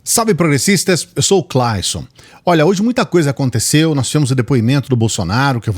Salve progressistas, eu sou o Clayson. Olha, hoje muita coisa aconteceu, nós tivemos o depoimento do Bolsonaro, que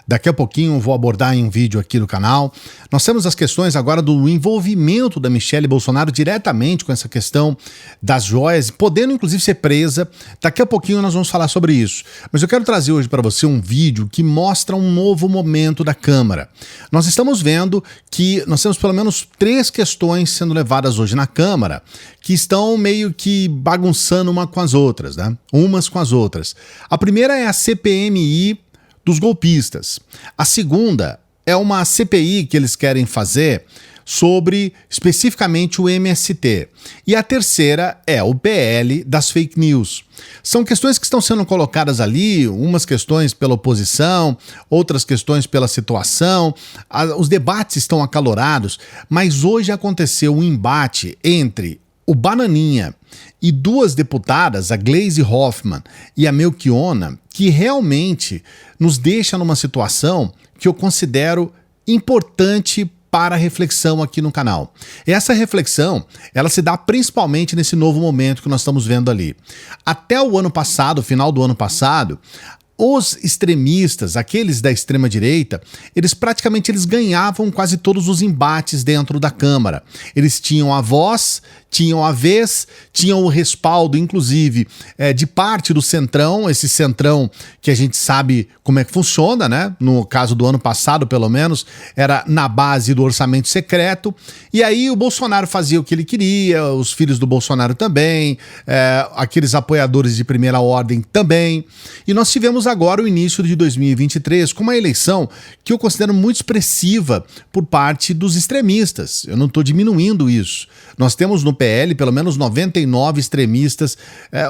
daqui a pouquinho vou abordar em um vídeo aqui do canal. Nós temos as questões agora do envolvimento da Michelle Bolsonaro diretamente com essa questão das joias, podendo inclusive ser presa. Daqui a pouquinho nós vamos falar sobre isso. Mas eu quero trazer hoje para você um vídeo que mostra um novo momento da Câmara. Nós estamos vendo que nós temos pelo menos 3 questões sendo levadas hoje na Câmara, que estão meio que bagunçando umas com as outras. A primeira é a CPMI dos golpistas. A segunda é uma CPI que eles querem fazer sobre especificamente o MST. E a terceira é o PL das fake news. São questões que estão sendo colocadas ali, umas questões pela oposição, outras questões pela situação. Os debates estão acalorados, mas hoje aconteceu um embate entre o Bananinha e 2 deputadas, a Gleisi Hoffmann e a Melchiona, que realmente nos deixa numa situação que eu considero importante para a reflexão aqui no canal. Essa reflexão, ela se dá principalmente nesse novo momento que nós estamos vendo ali. Até o ano passado, final do ano passado, os extremistas, aqueles da extrema-direita, eles ganhavam quase todos os embates dentro da Câmara. Eles tinham a voz, tinham a vez, tinham o respaldo, inclusive, de parte do Centrão, esse Centrão que a gente sabe como é que funciona, né? No caso do ano passado, pelo menos, era na base do orçamento secreto. E aí o Bolsonaro fazia o que ele queria, os filhos do Bolsonaro também, aqueles apoiadores de primeira ordem também. E nós tivemos agora o início de 2023 com uma eleição que eu considero muito expressiva por parte dos extremistas. Eu não estou diminuindo isso. Nós temos no PL pelo menos 99 extremistas,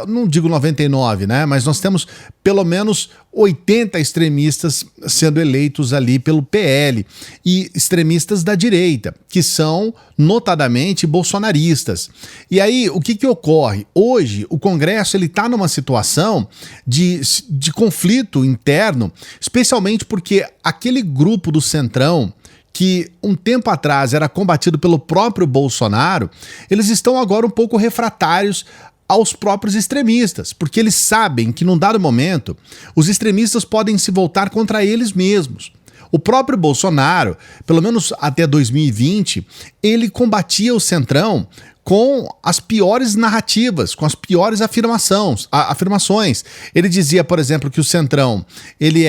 não digo 99, né? Mas nós temos pelo menos 80 extremistas sendo eleitos ali pelo PL e extremistas da direita, que são notadamente bolsonaristas. E aí, o que ocorre? Hoje, o Congresso está numa situação de conflito interno, especialmente porque aquele grupo do Centrão, que um tempo atrás era combatido pelo próprio Bolsonaro, eles estão agora um pouco refratários aos próprios extremistas, porque eles sabem que num dado momento os extremistas podem se voltar contra eles mesmos. O próprio Bolsonaro, pelo menos até 2020, ele combatia o Centrão com as piores narrativas, com as piores afirmações. Ele dizia, por exemplo, que o Centrão ele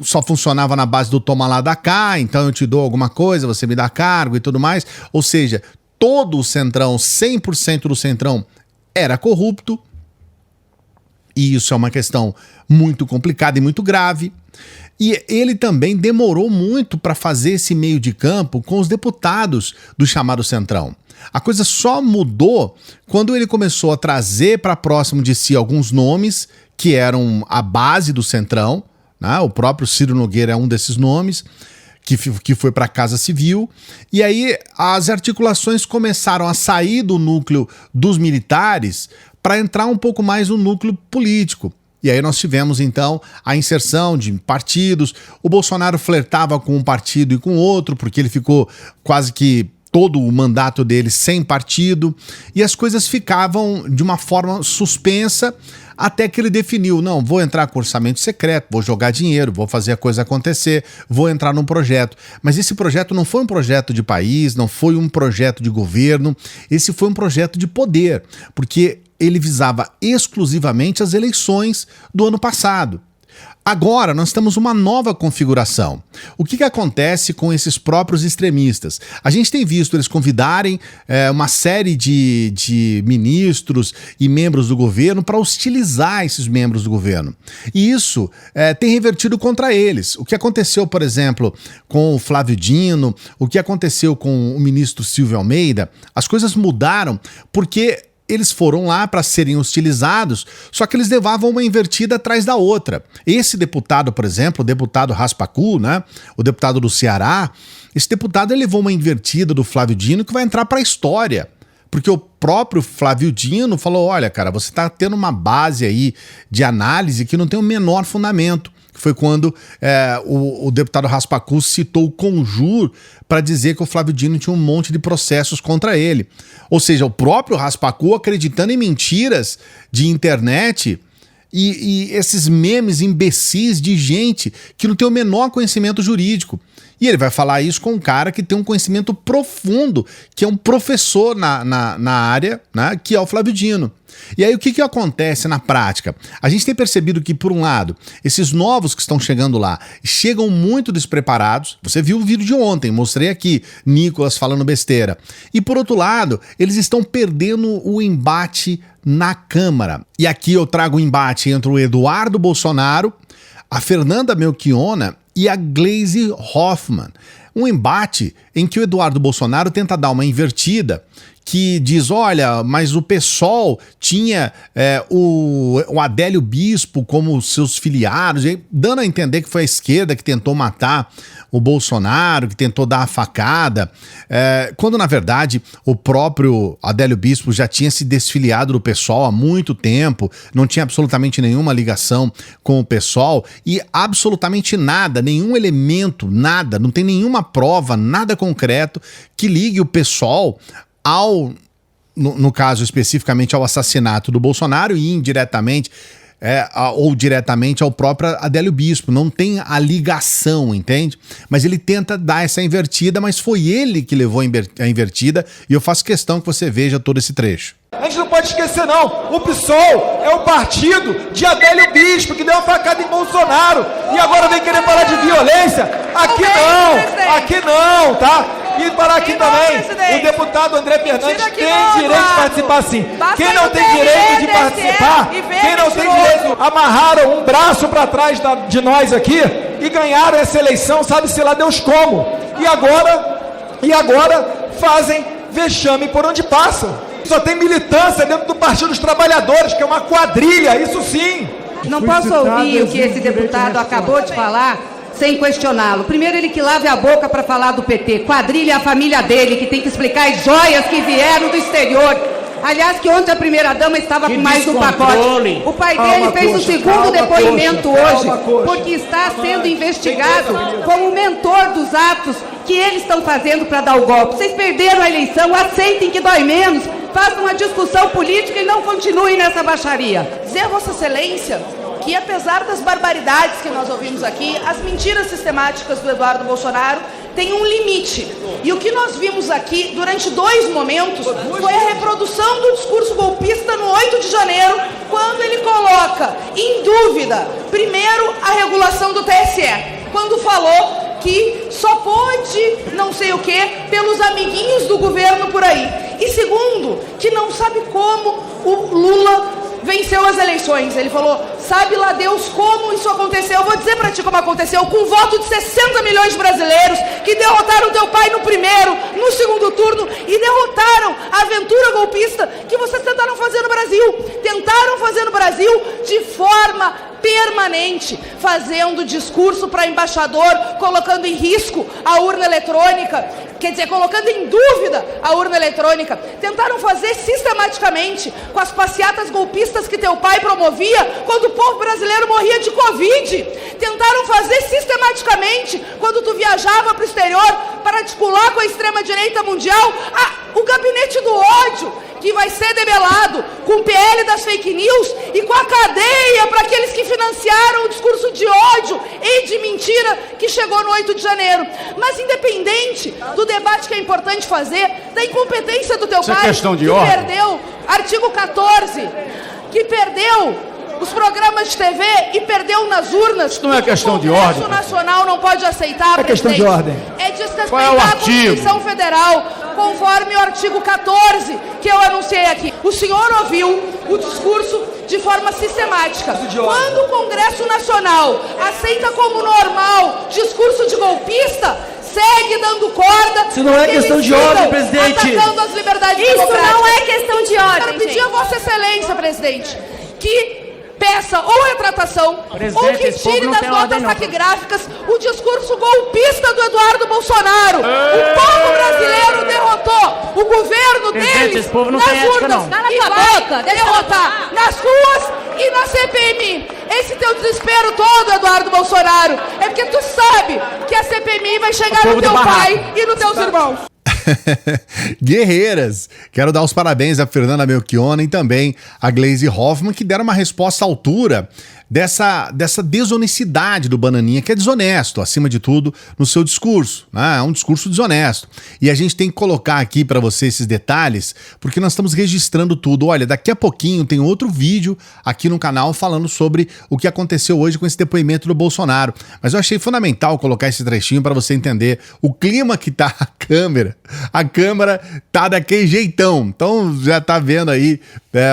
só funcionava na base do toma lá, dá cá, então eu te dou alguma coisa, você me dá cargo e tudo mais. Ou seja, todo o Centrão, 100% do Centrão era corrupto. E isso é uma questão muito complicada e muito grave. E ele também demorou muito para fazer esse meio de campo com os deputados do chamado Centrão. A coisa só mudou quando ele começou a trazer para próximo de si alguns nomes que eram a base do Centrão, né? O próprio Ciro Nogueira é um desses nomes, que foi para a Casa Civil, e aí as articulações começaram a sair do núcleo dos militares para entrar um pouco mais no núcleo político. E aí nós tivemos, então, a inserção de partidos. O Bolsonaro flertava com um partido e com outro, porque ele ficou quase que todo o mandato dele sem partido, e as coisas ficavam de uma forma suspensa, até que ele definiu, não, vou entrar com orçamento secreto, vou jogar dinheiro, vou fazer a coisa acontecer, vou entrar num projeto. Mas esse projeto não foi um projeto de país, não foi um projeto de governo, esse foi um projeto de poder, porque ele visava exclusivamente as eleições do ano passado. Agora nós temos uma nova configuração. O que acontece com esses próprios extremistas? A gente tem visto eles convidarem uma série de ministros e membros do governo para hostilizar esses membros do governo. E isso tem revertido contra eles. O que aconteceu, por exemplo, com o Flávio Dino, o que aconteceu com o ministro Silvio Almeida, as coisas mudaram porque eles foram lá para serem hostilizados, só que eles levavam uma invertida atrás da outra. Esse deputado, por exemplo, o deputado Raspacu, né, o deputado do Ceará, esse deputado ele levou uma invertida do Flávio Dino que vai entrar para a história. Porque o próprio Flávio Dino falou, olha, cara, você está tendo uma base aí de análise que não tem o menor fundamento. que foi quando o deputado Raspacu citou o Conjur para dizer que o Flávio Dino tinha um monte de processos contra ele. Ou seja, o próprio Raspacu acreditando em mentiras de internet e esses memes imbecis de gente que não tem o menor conhecimento jurídico. E ele vai falar isso com um cara que tem um conhecimento profundo, que é um professor na área, né, que é o Flávio Dino. E aí o que acontece na prática? A gente tem percebido que, por um lado, esses novos que estão chegando lá chegam muito despreparados. Você viu o vídeo de ontem, mostrei aqui, Nicolas falando besteira. E por outro lado, eles estão perdendo o embate na Câmara. E aqui eu trago o embate entre o Eduardo Bolsonaro, a Fernanda Melchiona e a Gleisi Hoffmann. Um embate em que o Eduardo Bolsonaro tenta dar uma invertida, que diz, olha, mas o PSOL tinha o Adélio Bispo como seus filiados, dando a entender que foi a esquerda que tentou matar o Bolsonaro, que tentou dar a facada, quando na verdade o próprio Adélio Bispo já tinha se desfiliado do PSOL há muito tempo, não tinha absolutamente nenhuma ligação com o PSOL e absolutamente nada, nenhum elemento, nada, não tem nenhuma prova, nada concreto que ligue o PSOL no caso especificamente ao assassinato do Bolsonaro e indiretamente ou diretamente ao próprio Adélio Bispo. Não tem a ligação, entende? Mas ele tenta dar essa invertida, mas foi ele que levou a invertida e eu faço questão que você veja todo esse trecho. A gente não pode esquecer não, o PSOL é o partido de Adélio Bispo, que deu uma facada em Bolsonaro e agora vem querer falar de violência. Aqui não, tá? E parar aqui também, o deputado André Fernandes tem direito de participar sim. Quem não tem direito de participar, quem não tem direito, amarraram um braço para trás de nós aqui e ganharam essa eleição, sabe-se lá Deus como. E agora fazem vexame por onde passam. Só tem militância dentro do Partido dos Trabalhadores, que é uma quadrilha, isso sim. Não posso ouvir o que esse deputado acabou de falar sem questioná-lo. Primeiro ele que lave a boca para falar do PT. Quadrilha é a família dele, que tem que explicar as joias que vieram do exterior. Aliás, que ontem a primeira-dama estava com mais um pacote. O pai dele fez o segundo depoimento hoje, porque está sendo investigado como mentor dos atos que eles estão fazendo para dar o golpe. Vocês perderam a eleição, aceitem que dói menos, façam uma discussão política e não continuem nessa baixaria. Dizer a Vossa Excelência que, apesar das barbaridades que nós ouvimos aqui, as mentiras sistemáticas do Eduardo Bolsonaro têm um limite. E o que nós vimos aqui, durante 2 momentos, foi a reprodução do discurso golpista no 8 de janeiro, quando ele coloca em dúvida, primeiro, a regulação do TSE, quando falou que só pode não sei o que pelos amiguinhos do governo por aí. E segundo, que não sabe como o Lula venceu as eleições. Ele falou, sabe lá Deus como isso aconteceu. Eu vou dizer pra ti como aconteceu, com o voto de 60 milhões de brasileiros que derrotaram teu pai no primeiro, no segundo turno e derrotaram a aventura golpista que vocês tentaram fazer no Brasil. Tentaram fazer no Brasil de forma permanente, fazendo discurso para embaixador, colocando em risco a urna eletrônica, quer dizer, colocando em dúvida a urna eletrônica. Tentaram fazer sistematicamente com as passeatas golpistas que teu pai promovia quando o povo brasileiro morria de Covid. Tentaram fazer sistematicamente quando tu viajava para o exterior para articular com a extrema-direita mundial o gabinete do ódio, que vai ser debelado com o PL das fake news e com a cadeia para aqueles que financiaram o discurso de ódio e de mentira que chegou no 8 de janeiro. Mas independente do debate que é importante fazer, da incompetência do teu pai, que perdeu, artigo 14, que perdeu os programas de TV e perdeu nas urnas. Isso não é questão de ordem. O Congresso Nacional não pode aceitar, é questão de ordem. É desrespeitar a Constituição Federal, conforme o artigo 14 que eu anunciei aqui. O senhor ouviu o discurso de forma sistemática. Quando o Congresso Nacional aceita como normal discurso de golpista, segue dando corda. Isso não é questão de ordem, presidente. Atacando as liberdades Isso democráticas. não é questão de ordem. Quero pedir a Vossa Excelência, presidente, que peça ou retratação, ou que tire das notas taquigráficas o discurso golpista do Eduardo Bolsonaro. O povo brasileiro derrotou o governo deles nas urnas e vai derrotar nas ruas e na CPMI. Esse teu desespero todo, Eduardo Bolsonaro, é porque tu sabe que a CPMI vai chegar no teu pai e nos teus irmãos. Guerreiras! Quero dar os parabéns a Fernanda Melchiona e também a Gleisi Hoffmann, que deram uma resposta à altura dessa desonestidade do Bananinha, que é desonesto, acima de tudo, no seu discurso, né? É um discurso desonesto. E a gente tem que colocar aqui para você esses detalhes, porque nós estamos registrando tudo. Olha, daqui a pouquinho tem outro vídeo aqui no canal falando sobre o que aconteceu hoje com esse depoimento do Bolsonaro. Mas eu achei fundamental colocar esse trechinho para você entender o clima que tá a câmera. A câmera tá daquele jeitão. Então já tá vendo aí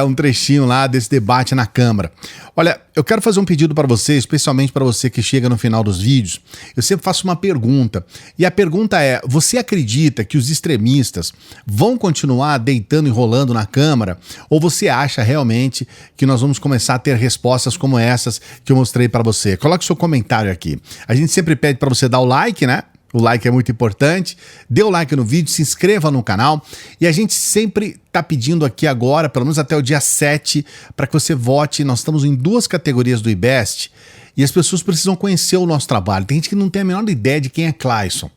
um trechinho lá desse debate na Câmara. Olha, eu quero fazer um pedido para você, especialmente para você que chega no final dos vídeos. Eu sempre faço uma pergunta. E a pergunta é, você acredita que os extremistas vão continuar deitando e rolando na Câmara? Ou você acha realmente que nós vamos começar a ter respostas como essas que eu mostrei para você? Coloque seu comentário aqui. A gente sempre pede para você dar o like, né? O like é muito importante. Dê o like no vídeo, se inscreva no canal. E a gente sempre está pedindo aqui agora, pelo menos até o dia 7, para que você vote. Nós estamos em 2 categorias do IBEST e as pessoas precisam conhecer o nosso trabalho. Tem gente que não tem a menor ideia de quem é Clayson.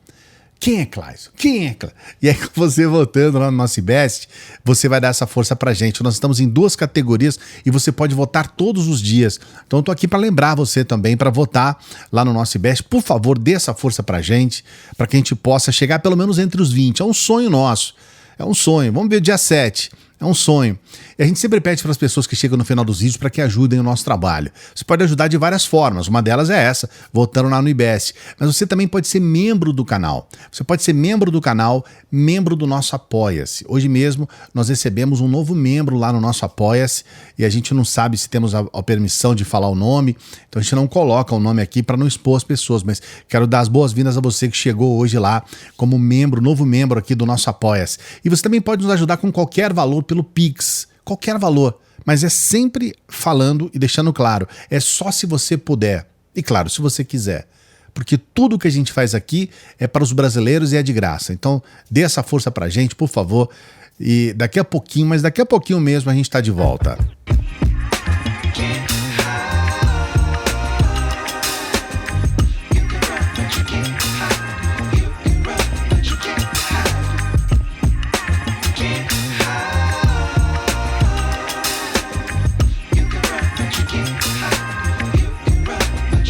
Quem é Clayson? Quem é Clayson? E aí, você votando lá no nosso IBEST, você vai dar essa força pra gente. Nós estamos em 2 categorias e você pode votar todos os dias. Então eu tô aqui para lembrar você também para votar lá no nosso IBEST. Por favor, dê essa força pra gente, para que a gente possa chegar pelo menos entre os 20. É um sonho nosso. É um sonho. Vamos ver dia 7. É um sonho. E a gente sempre pede para as pessoas que chegam no final dos vídeos para que ajudem o nosso trabalho. Você pode ajudar de várias formas. Uma delas é essa, votando lá no IBEST. Mas você também pode ser membro do canal. Você pode ser membro do canal, membro do nosso Apoia-se. Hoje mesmo nós recebemos um novo membro lá no nosso Apoia-se e a gente não sabe se temos a permissão de falar o nome. Então a gente não coloca o nome aqui para não expor as pessoas. Mas quero dar as boas-vindas a você que chegou hoje lá como membro, novo membro aqui do nosso Apoia-se. E você também pode nos ajudar com qualquer valor pelo Pix, qualquer valor, mas é sempre falando e deixando claro, é só se você puder, e claro, se você quiser, porque tudo que a gente faz aqui é para os brasileiros e é de graça, então dê essa força pra gente, por favor, e daqui a pouquinho, mas daqui a pouquinho mesmo a gente tá de volta.